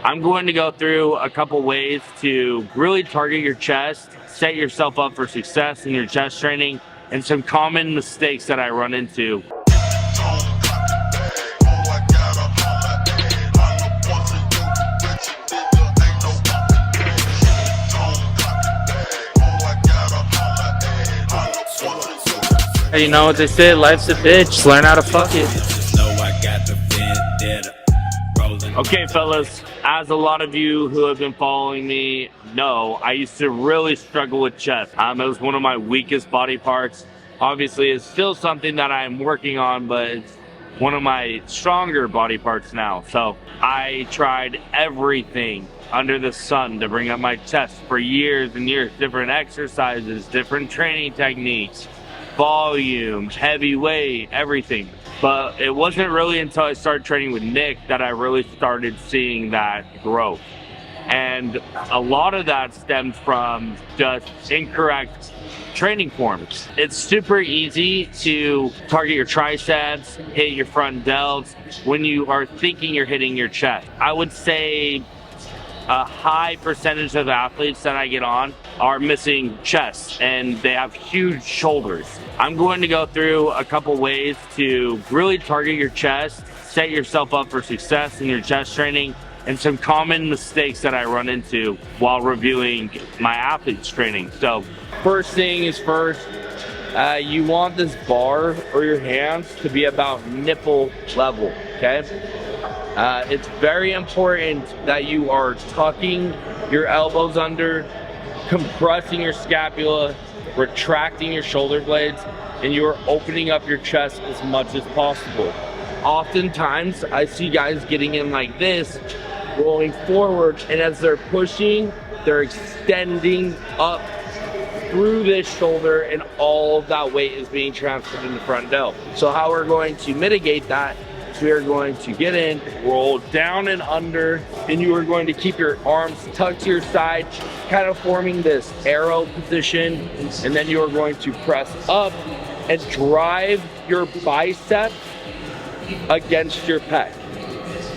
I'm going to go through a couple ways to really target your chest, set yourself up for success in your chest training, and some common mistakes that I run into. You know what they say, life's a bitch, learn how to fuck it. Okay, fellas, as a lot of you who have been following me know, I used to really struggle with chest. It was one of my weakest body parts. Obviously, it's still something that I'm working on, but it's one of my stronger body parts now. So I tried everything under the sun to bring up my chest for years and years, different exercises, different training techniques, volume, heavy weight, everything. But it wasn't really until I started training with Nick that I really started seeing that growth. And a lot of that stemmed from just incorrect training forms. It's super easy to target your triceps, hit your front delts when you are thinking you're hitting your chest. I would say a high percentage of athletes that I get on are missing chests and they have huge shoulders. I'm going to go through a couple ways to really target your chest, set yourself up for success in your chest training, and some common mistakes that I run into while reviewing my athletes training. So first thing is first, you want this bar or your hands to be about nipple level, okay? It's very important that you are tucking your elbows under, compressing your scapula, retracting your shoulder blades, and you are opening up your chest as much as possible. Oftentimes, I see guys getting in like this, rolling forward, and as they're pushing, they're extending up through this shoulder, and all of that weight is being transferred in the front delt. So how we're going to mitigate that, we are going to get in, roll down and under, and you are going to keep your arms tucked to your side, kind of forming this arrow position, and then you are going to press up and drive your bicep against your pec.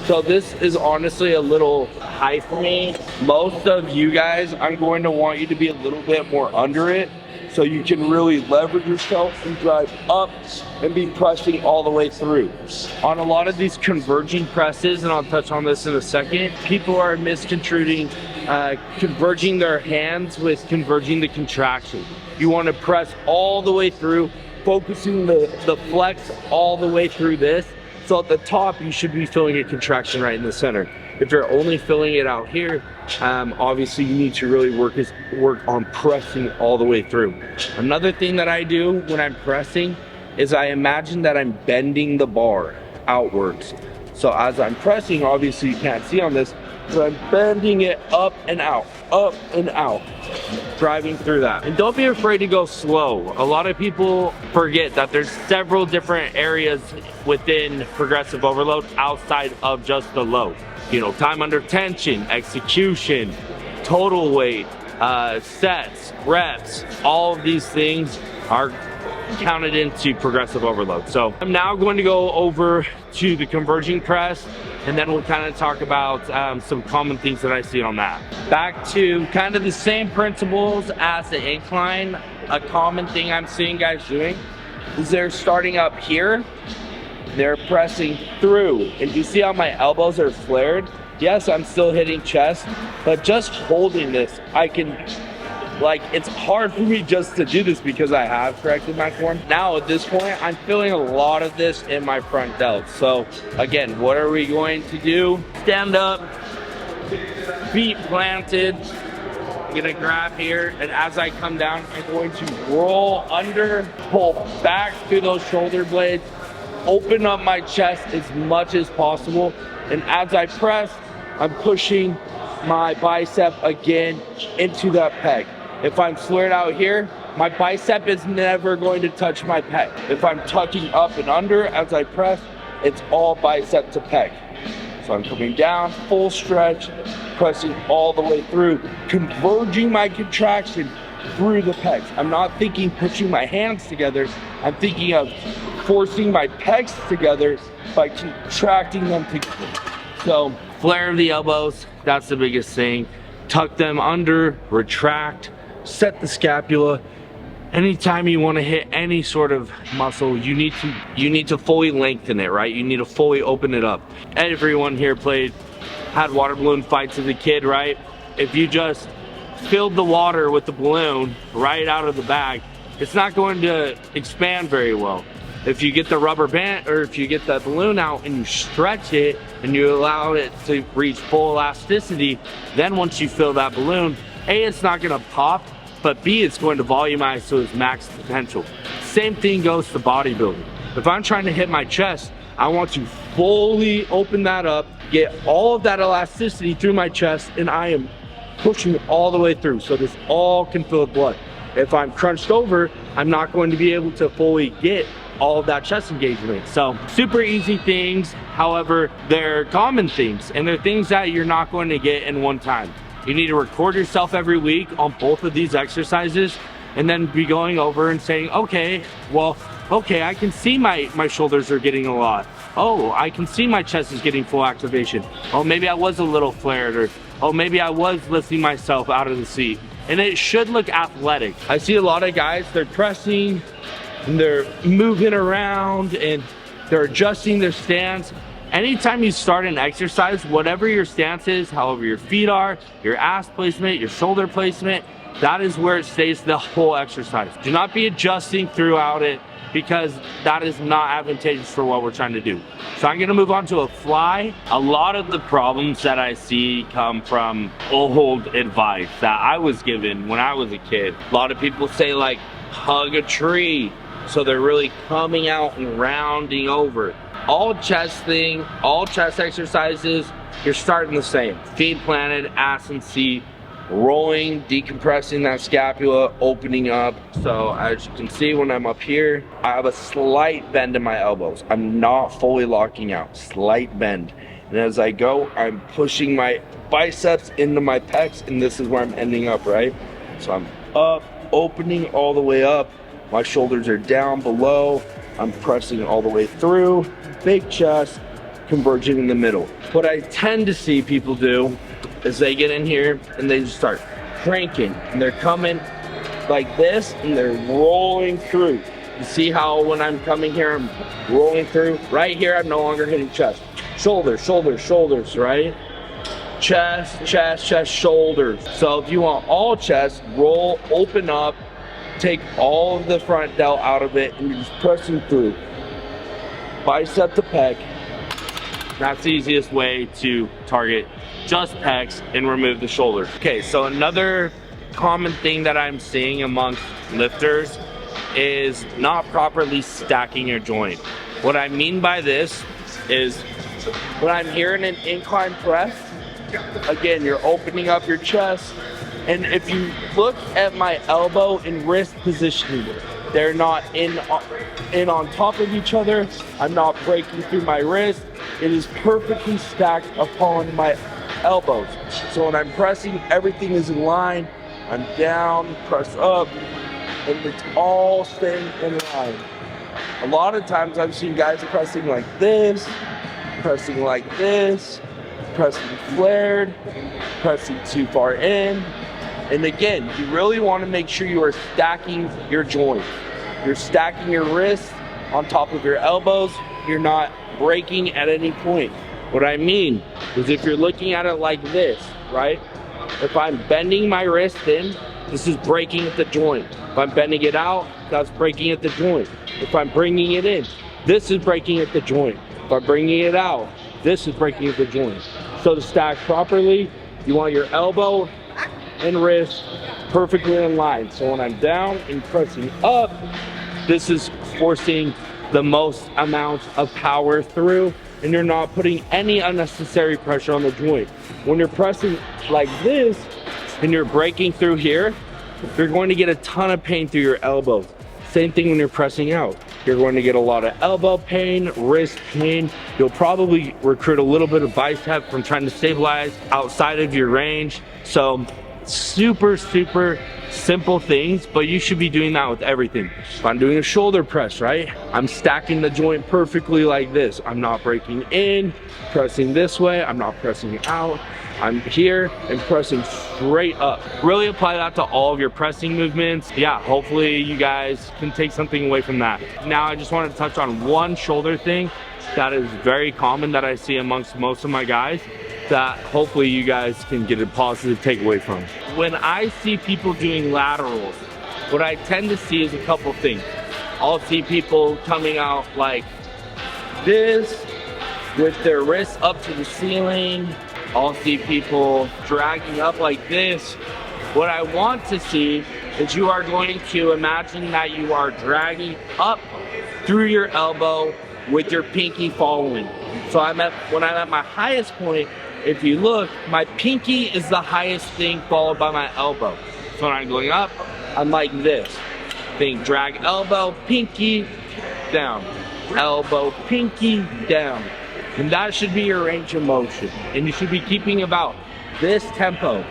So this is honestly a little high for me. Most of you guys, I'm going to want you to be a little bit more under it, so you can really leverage yourself and drive up and be pressing all the way through. On a lot of these converging presses, and I'll touch on this in a second, people are misconstruing converging their hands with converging the contraction. You want to press all the way through, focusing the flex all the way through this. So at the top, you should be feeling a contraction right in the center. If you're only filling it out here, obviously you need to really work on pressing all the way through. Another thing that I do when I'm pressing is I imagine that I'm bending the bar outwards. So as I'm pressing, obviously you can't see on this, but I'm bending it up and out, driving through that. And don't be afraid to go slow. A lot of people forget that there's several different areas within progressive overload outside of just the load. You know, time under tension, execution, total weight, sets, reps, all of these things are counted into progressive overload. So I'm now going to go over to the converging press, and then we'll kind of talk about some common things that I see on that. Back to kind of the same principles as the incline. A common thing I'm seeing guys doing is they're starting up here, they're pressing through, and you see how my elbows are flared? Yes, I'm still hitting chest, but just holding this, I can, like, it's hard for me just to do this because I have corrected my form. Now at this point, I'm feeling a lot of this in my front delts. So again, what are we going to do? Stand up, feet planted. I'm gonna grab here, and as I come down, I'm going to roll under, pull back through those shoulder blades, open up my chest as much as possible, and as I press, I'm pushing my bicep again into that pec. If I'm flared out here, my bicep is never going to touch my pec. If I'm tucking up and under as I press, it's all bicep to pec. So I'm coming down, full stretch, pressing all the way through, converging my contraction through the pecs. I'm not thinking pushing my hands together, I'm thinking of forcing my pecs together by contracting them together. So Flare the elbows, that's the biggest thing. Tuck them under, retract, set the scapula. Anytime you want to hit any sort of muscle, you need to fully lengthen it, right? You need to fully open it up. Everyone here had water balloon fights as a kid, right? If you just filled the water with the balloon right out of the bag, it's not going to expand very well. If you get the rubber band, or if you get the balloon out and you stretch it and you allow it to reach full elasticity, then once you fill that balloon, A, it's not gonna pop, but B, it's going to volumize to its max potential. Same thing goes to bodybuilding. If I'm trying to hit my chest, I want to fully open that up, get all of that elasticity through my chest, and I am pushing all the way through so this all can fill with blood. If I'm crunched over, I'm not going to be able to fully get all of that chest engagement. So super easy things, however, they're common things, and they're things that you're not going to get in one time. You need to record yourself every week on both of these exercises, and then be going over and saying, okay, I can see my shoulders are getting a lot. Oh, I can see my chest is getting full activation. Oh, maybe I was a little flared, or oh, maybe I was lifting myself out of the seat. And it should look athletic. I see a lot of guys, they're pressing and they're moving around and they're adjusting their stance. Anytime you start an exercise, whatever your stance is, however your feet are, your ass placement, your shoulder placement, that is where it stays the whole exercise. Do not be adjusting throughout it, because that is not advantageous for what we're trying to do. So I'm gonna move on to a fly. A lot of the problems that I see come from old advice that I was given when I was a kid. A lot of people say, like, hug a tree. So they're really coming out and rounding over. All chest exercises, you're starting the same. Feet planted, ass and seat, rolling, decompressing that scapula, opening up. So as you can see, when I'm up here, I have a slight bend in my elbows. I'm not fully locking out, slight bend. And as I go, I'm pushing my biceps into my pecs, and this is where I'm ending up, right? So I'm up, opening all the way up. My shoulders are down below. I'm pressing all the way through, big chest, converging in the middle. What I tend to see people do is they get in here and they just start cranking, and they're coming like this and they're rolling through. You see how when I'm coming here, I'm rolling through? Right here, I'm no longer hitting chest. Shoulders, shoulders, shoulders, right? Chest, chest, chest, shoulders. So if you want all chest, roll, open up, take all of the front delt out of it, and you're just pressing through. Bicep to pec. That's the easiest way to target just pecs and remove the shoulders. Okay, so another common thing that I'm seeing amongst lifters is not properly stacking your joint. What I mean by this is when I'm here in an incline press, again, you're opening up your chest, and if you look at my elbow and wrist positioning, they're not in on top of each other. I'm not breaking through my wrist. It is perfectly stacked upon my elbows. So when I'm pressing, everything is in line. I'm down, press up, and it's all staying in line. A lot of times I've seen guys pressing like this, pressing like this, pressing flared, pressing too far in. And again, you really want to make sure you are stacking your joint. You're stacking your wrists on top of your elbows. You're not breaking at any point. What I mean is if you're looking at it like this, right? If I'm bending my wrist in, this is breaking at the joint. If I'm bending it out, that's breaking at the joint. If I'm bringing it in, this is breaking at the joint. If I'm bringing it out, this is breaking at the joint. So to stack properly, you want your elbow and wrist perfectly in line. So when I'm down and pressing up, this is forcing the most amount of power through, and you're not putting any unnecessary pressure on the joint. When you're pressing like this and you're breaking through here, you're going to get a ton of pain through your elbows. Same thing when you're pressing out. You're going to get a lot of elbow pain, wrist pain. You'll probably recruit a little bit of bicep from trying to stabilize outside of your range. So super simple things, but you should be doing that with everything. If I'm doing a shoulder press, right, I'm stacking the joint perfectly like this. I'm not breaking in, pressing this way, I'm not pressing out. I'm here and pressing straight up. Really apply that to all of your pressing movements. Yeah, hopefully you guys can take something away from that. Now I just wanted to touch on one shoulder thing that is very common that I see amongst most of my guys, that hopefully you guys can get a positive takeaway from. When I see people doing laterals, what I tend to see is a couple things. I'll see people coming out like this with their wrists up to the ceiling. I'll see people dragging up like this. What I want to see is you are going to imagine that you are dragging up through your elbow with your pinky following. So when I'm at my highest point, if you look, my pinky is the highest thing followed by my elbow. So when I'm going up, I'm like this. Think drag elbow, pinky, down. Elbow, pinky, down. And that should be your range of motion. And you should be keeping about this tempo.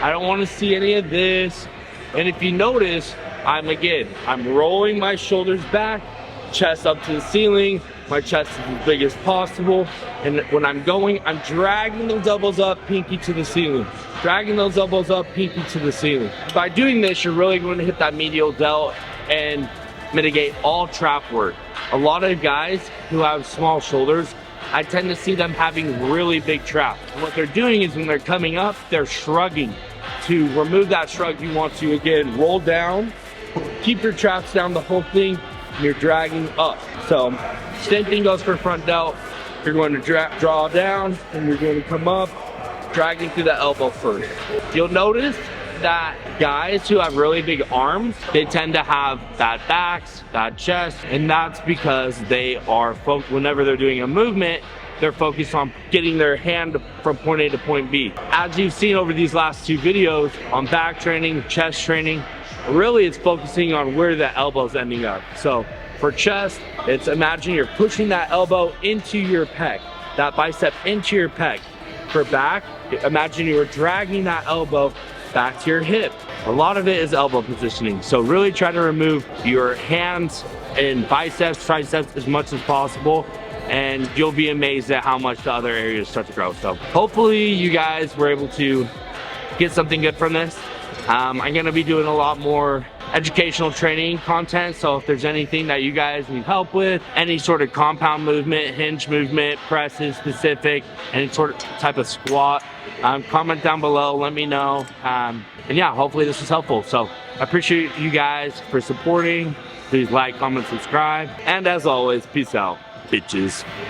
I don't want to see any of this. And if you notice, I'm rolling my shoulders back, chest up to the ceiling, my chest is as big as possible. And when I'm going, I'm dragging those elbows up, pinky to the ceiling. Dragging those elbows up, pinky to the ceiling. By doing this, you're really going to hit that medial delt and mitigate all trap work. A lot of guys who have small shoulders, I tend to see them having really big traps. And what they're doing is when they're coming up, they're shrugging. To remove that shrug, you want to, again, roll down, keep your traps down the whole thing, and you're dragging up. So, same thing goes for front delt. You're going to draw down, and you're going to come up, dragging through the elbow first. You'll notice that guys who have really big arms, they tend to have bad backs, bad chest, and that's because they are whenever they're doing a movement, they're focused on getting their hand from point A to point B. As you've seen over these last two videos on back training, chest training, really it's focusing on where the elbow's ending up. So for chest, it's imagine you're pushing that elbow into your pec, that bicep into your pec. For back, imagine you were dragging that elbow back to your hip. A lot of it is elbow positioning. So really try to remove your hands and biceps, triceps as much as possible, and you'll be amazed at how much the other areas start to grow. So hopefully you guys were able to get something good from this. I'm gonna be doing a lot more educational training content, so if there's anything that you guys need help with, any sort of compound movement, hinge movement, presses specific, any sort of type of squat, comment down below, let me know. And yeah, hopefully this was helpful. So I appreciate you guys for supporting. Please like, comment, subscribe, and as always, peace out, bitches.